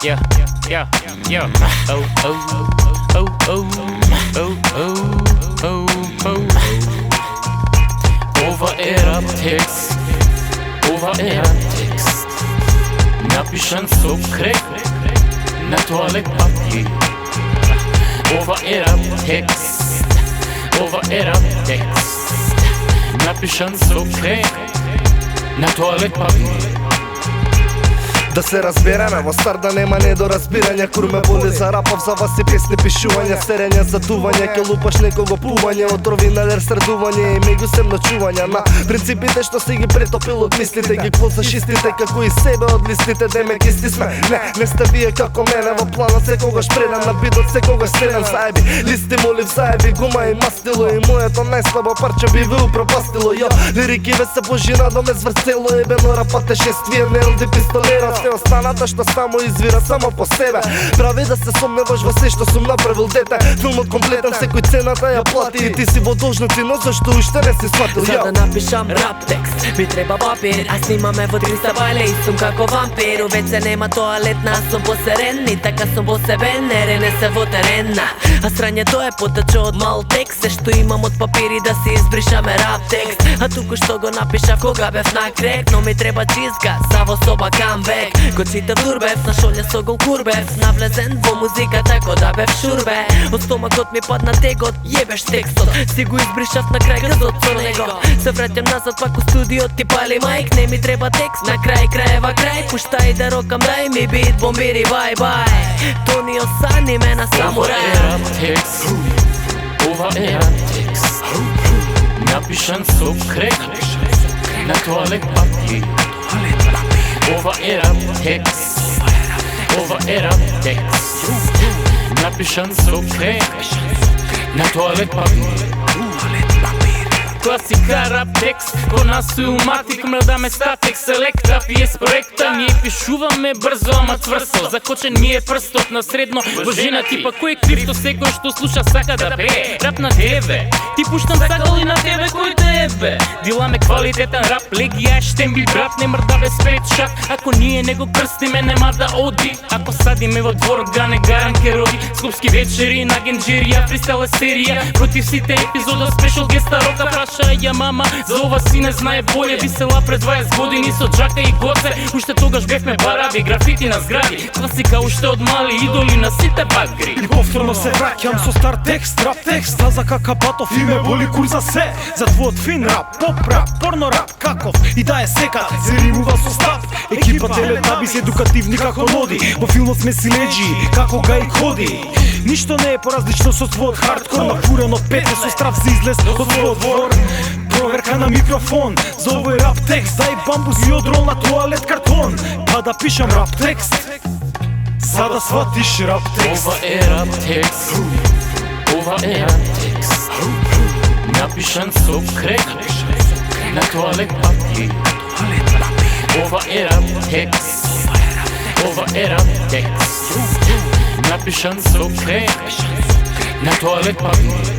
yeah, yeah, yeah. Oh, oh, oh, oh, oh, oh, oh, oh. Ova är raptext, ova är raptext. Napišem sukrek na toalet papir. Ova är raptext, ova är raptext. Napišem sukrek na toalet papir. Да се разбереме, во стар да нема недоразбирање. Кур ме боли за рапав, за вас и песни пишување. Стерење, задување, ке лупаш некого пување. Отрови на лер средување и меѓусебно чување. На принципите што си ги претопил од мислите, ги клосаш истите како и себе од листите. Демек исти сме, не сте вие како мене. Во планот секогаш предам, на битот секогаш седам. Заеби, листи молив заеби, гума и мастило. И моето најслабо парче би ве упропастило. Јо, лирики ве се божина до ме зврцело. Ебено рапате шествие, не елди пистолера. Останата што само извира само по себе. Прави да се сомневаш во се што сум направил, дете. Филмот комплетен, секој цената ја плати. И ти си во должници, но зашто уште не си сватил? За да напишам рап текст ми треба папир. А снимаме во 300 бале и сум како вампир. У веќе нема тоалетна, сум посерен. И така сум посебен, не се во терена. А срањето е потече од мал текст. Се што имам од папири да си избришаме рап текст. А туку што го напишав кога бев на крек. Но ми треба чистка, са во соба камбек. Го читав Дурбев, на шолја со гол курбев. Навлезен во музика тако да бев шурбе. Од стомакот ми падна тегот, јебеш текстот. Си го избришав на крај газот со него. Се враќам назад пак у студиот, ти пали майк. Не ми треба текст, на крај крајева крај. Пуштај да рокам, дај ми бит, бомбири, бај бај. Тони Осани ме на самурај. Ова е рап-текст, ова е рап-текст. Напишан сукрак на тоалет папир. Ова е рап-текст, ова е рап-текст. Напишан сукрак на тоалет папир. Класика рап текст, ко нас е уматик, мрдаме статек, селекта, пие с проекта. Ние пишуваме брзо, ама тврсо. Закочен ми е прстот на средно божина типа. Кој е крив, што секој што слуша сака да пее. Рап на тебе, ти пуштам сакал и на тебе кој да ебе. Диламе квалитетен рап, легија штем би брат, не мрда без пет шак. Ако ние не го крстиме, нема да оди. Ако садиме во двор, гане гаран ке роди. Скупски вечери на генджерија, фристайл серија. Против сите епизода, спешал геста рока, ја мама, за ова си не знае боје. Висела пред 20 години со джака и гоце. Уште тогаш бевме бараби, графити на згради. Класика уште од мали, идоли на сите багри. И повторно се враќам со стар текст, рап текст. А за какапатов и ме боли кур за се. За твојот фин рап, поп рап, порно рап, каков и да е сека, се римува со стап. Екипа Телетабис едукативни како ноди. Во филмот сме си леджи, како гаик ходи. Ништо не е поразлично со твојот хардкор. Напурено пете со страв за излез од твојот двор. Проверка на микрофон за овој рап текст. Дај бамбус и одрол на тоалет картон. Па да пишам рап текст, за да сватиш рап текст. Ова е рап текст, ова е рап текст. Напишан сукрак на тоалет папир. Ова е рап текст, ова е рап текст. Напишан сукрак на тоалет папир.